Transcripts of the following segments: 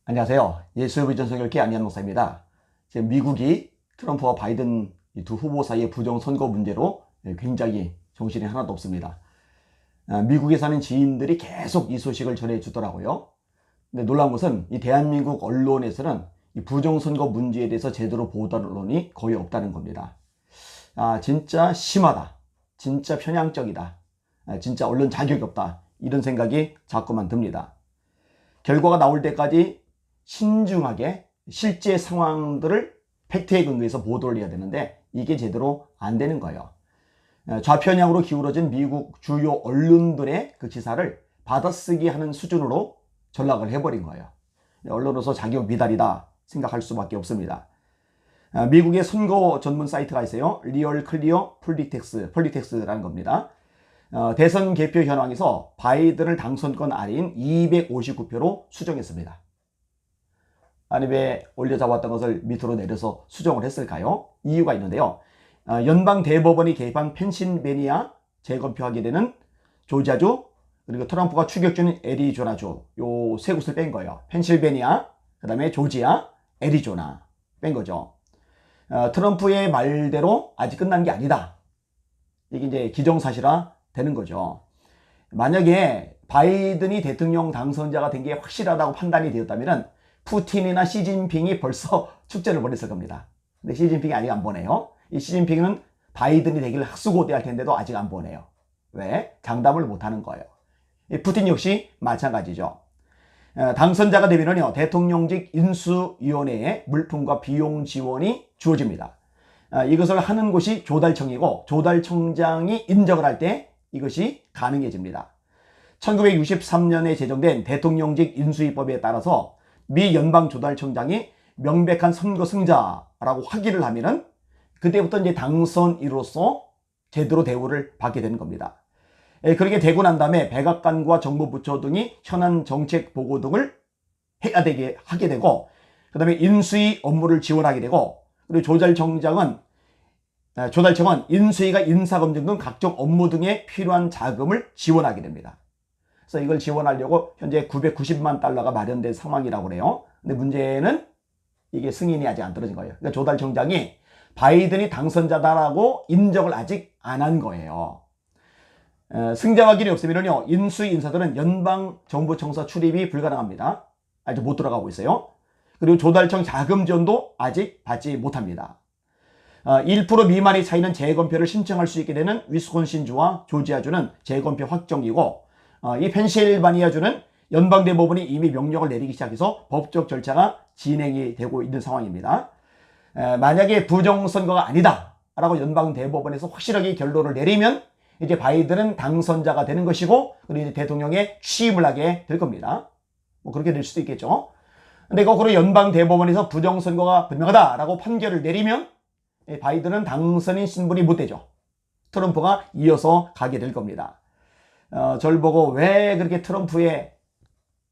안녕하세요. 예수의 비전 성결교 안희한 목사입니다. 지금 미국이 트럼프와 바이든 이 두 후보 사이의 부정선거 문제로 굉장히 정신이 하나도 없습니다. 미국에 사는 지인들이 계속 이 소식을 전해주더라고요. 근데 놀라운 것은 이 대한민국 언론에서는 이 부정선거 문제에 대해서 제대로 보도한 언론이 거의 없다는 겁니다. 진짜 심하다. 진짜 편향적이다. 진짜 언론 자격이 없다. 이런 생각이 자꾸만 듭니다. 결과가 나올 때까지 신중하게 실제 상황들을 팩트에 근거해서 보도를 해야 되는데 이게 제대로 안 되는 거예요. 좌편향으로 기울어진 미국 주요 언론들의 그 기사를 받아쓰기 하는 수준으로 전락을 해버린 거예요. 언론으로서 자격 미달이다 생각할 수밖에 없습니다. 미국의 선거 전문 사이트가 있어요. 리얼 클리어 폴리텍스라는 겁니다. 대선 개표 현황에서 바이든을 당선권 아래인 259표로 수정했습니다. 아니 왜 올려잡았던 것을 밑으로 내려서 수정을 했을까요? 이유가 있는데요. 연방 대법원이 개입한 펜실베니아 재검표하게 되는 조지아주 그리고 트럼프가 추격 중인 애리조나주 요 세 곳을 뺀 거예요. 펜실베니아, 그 다음에 조지아, 애리조나 뺀 거죠. 트럼프의 말대로 아직 끝난 게 아니다. 이게 이제 기정사실화 되는 거죠. 만약에 바이든이 대통령 당선자가 된 게 확실하다고 판단이 되었다면 푸틴이나 시진핑이 벌써 축제를 벌였을 겁니다. 근데 시진핑이 아직 안 보내요. 이 시진핑은 바이든이 되기를 학수고대할 텐데도 아직 안 보내요. 왜? 장담을 못하는 거예요. 이 푸틴 역시 마찬가지죠. 당선자가 되면요 대통령직 인수위원회에 물품과 비용 지원이 주어집니다. 이것을 하는 곳이 조달청이고 조달청장이 인정을 할 때 이것이 가능해집니다. 1963년에 제정된 대통령직 인수위법에 따라서 미 연방조달청장이 명백한 선거 승자라고 확인을 하면은 그때부터 이제 당선인으로서 제대로 대우를 받게 되는 겁니다. 그렇게 되고 난 다음에 백악관과 정부부처 등이 현안 정책 보고 등을 해야 되게 하게 되고 그 다음에 인수위 업무를 지원하게 되고 그리고 조달청은 인수위가 인사검증 등 각종 업무 등에 필요한 자금을 지원하게 됩니다. 그래서 이걸 지원하려고 현재 990만 달러가 마련된 상황이라고 그래요. 근데 문제는 이게 승인이 아직 안 떨어진 거예요. 그러니까 조달청장이 바이든이 당선자다라고 인정을 아직 안 한 거예요. 승자 확인이 없으면요 인수위 인사들은 연방정부청사 출입이 불가능합니다. 아직 못 들어가고 있어요. 그리고 조달청 자금 지원도 아직 받지 못합니다. 1% 미만의 차이는 재검표를 신청할 수 있게 되는 위스콘신주와 조지아주는 재검표 확정이고 이 펜실바니아주는 연방대법원이 이미 명령을 내리기 시작해서 법적 절차가 진행이 되고 있는 상황입니다. 만약에 부정선거가 아니다 라고 연방대법원에서 확실하게 결론을 내리면 이제 바이든은 당선자가 되는 것이고 그리고 이제 대통령에 취임을 하게 될 겁니다. 뭐 그렇게 될 수도 있겠죠. 근데 거꾸로 연방대법원에서 부정선거가 분명하다라고 판결을 내리면 바이든은 당선인 신분이 못 되죠. 트럼프가 이어서 가게 될 겁니다. 저를 보고 왜 그렇게 트럼프에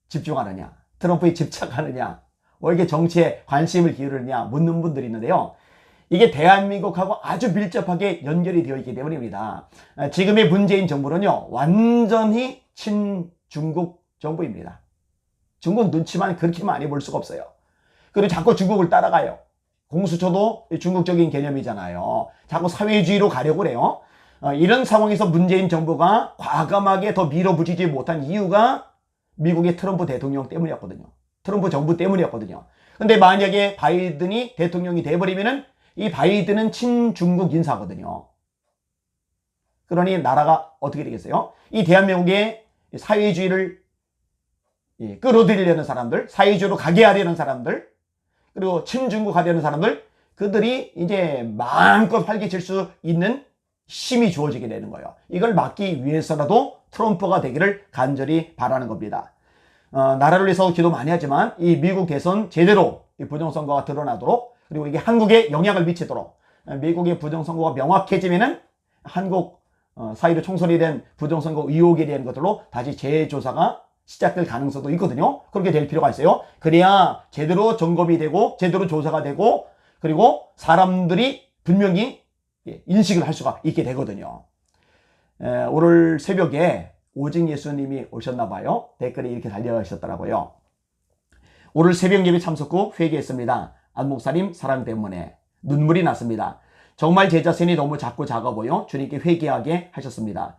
집중하느냐, 트럼프에 집착하느냐, 왜 이렇게 정치에 관심을 기울이느냐 묻는 분들이 있는데요. 이게 대한민국하고 아주 밀접하게 연결이 되어 있기 때문입니다. 지금의 문재인 정부는요 완전히 친중국 정부입니다. 중국 눈치만 그렇게 많이 볼 수가 없어요. 그리고 자꾸 중국을 따라가요. 공수처도 중국적인 개념이잖아요. 자꾸 사회주의로 가려고 그래요. 이런 상황에서 문재인 정부가 과감하게 더 밀어붙이지 못한 이유가 미국의 트럼프 대통령 때문이었거든요. 트럼프 정부 때문이었거든요. 근데 만약에 바이든이 대통령이 돼버리면은 이 바이든은 친중국 인사거든요. 그러니 나라가 어떻게 되겠어요? 이 대한민국의 사회주의를 끌어들이려는 사람들, 사회주의로 가게 하려는 사람들, 그리고 친중국 하려는 사람들, 그들이 이제 마음껏 활개칠 수 있는 힘이 주어지게 되는 거예요. 이걸 막기 위해서라도 트럼프가 되기를 간절히 바라는 겁니다. 나라를 위해서 기도 많이 하지만 이 미국 대선 제대로 이 부정선거가 드러나도록 그리고 이게 한국에 영향을 미치도록 미국의 부정선거가 명확해지면은 한국 사이로 총선이 된 부정선거 의혹에 대한 것들로 다시 재조사가 시작될 가능성도 있거든요. 그렇게 될 필요가 있어요. 그래야 제대로 점검이 되고 제대로 조사가 되고 그리고 사람들이 분명히 인식을 할 수가 있게 되거든요. 오늘 새벽에 오직 예수님이 오셨나 봐요. 댓글이 이렇게 달려가셨더라고요. 오늘 새벽 예배 참석 후 회개했습니다. 안 목사님 사랑 때문에 눈물이 났습니다. 정말 제 자신이 너무 작고 작아 보여 주님께 회개하게 하셨습니다.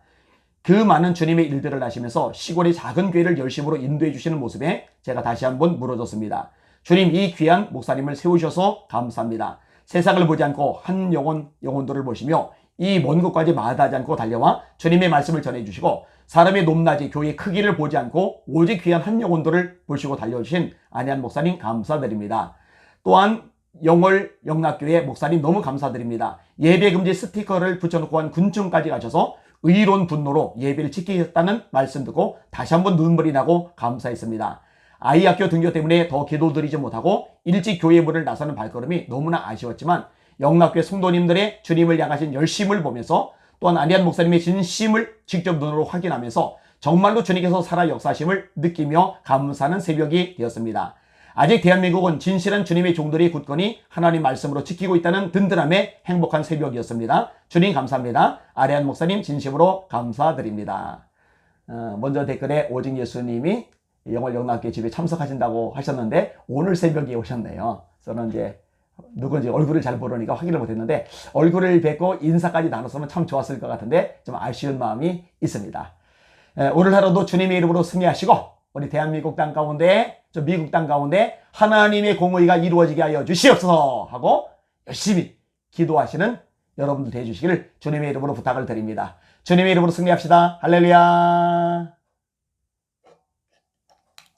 그 많은 주님의 일들을 하시면서 시골의 작은 교회를 열심으로 인도해 주시는 모습에 제가 다시 한번 물어줬습니다. 주님, 이 귀한 목사님을 세우셔서 감사합니다. 세상을 보지 않고 한 영혼들을 보시며 이 먼 곳까지 마다하지 않고 달려와 주님의 말씀을 전해주시고 사람의 높낮이 교회의 크기를 보지 않고 오직 귀한 한 영혼들을 보시고 달려주신 안희한 목사님 감사드립니다. 또한 영월 영락교회 목사님 너무 감사드립니다. 예배금지 스티커를 붙여놓고 한 군청까지 가셔서 의로운 분노로 예배를 지키셨다는 말씀 듣고 다시 한번 눈물이 나고 감사했습니다. 아이 학교 등교 때문에 더 기도드리지 못하고 일찍 교회 문을 나서는 발걸음이 너무나 아쉬웠지만 영락교회 성도님들의 주님을 향하신 열심을 보면서 또한 안희한 목사님의 진심을 직접 눈으로 확인하면서 정말로 주님께서 살아 역사하심을 느끼며 감사하는 새벽이 되었습니다. 아직 대한민국은 진실한 주님의 종들이 굳건히 하나님 말씀으로 지키고 있다는 든든함의 행복한 새벽이었습니다. 주님 감사합니다. 안희한 목사님 진심으로 감사드립니다. 먼저 댓글에 오직 예수님이 영월 영락교회 집에 참석하신다고 하셨는데 오늘 새벽에 오셨네요. 저는 이제 누군지 얼굴을 잘 모르니까 확인을 못했는데 얼굴을 뵙고 인사까지 나눴으면 참 좋았을 것 같은데 좀 아쉬운 마음이 있습니다. 오늘 하루도 주님의 이름으로 승리하시고 우리 대한민국 땅 가운데 미국 땅 가운데 하나님의 공의가 이루어지게 하여 주시옵소서 하고 열심히 기도하시는 여러분들 되어주시기를 주님의 이름으로 부탁을 드립니다. 주님의 이름으로 승리합시다. 할렐루야.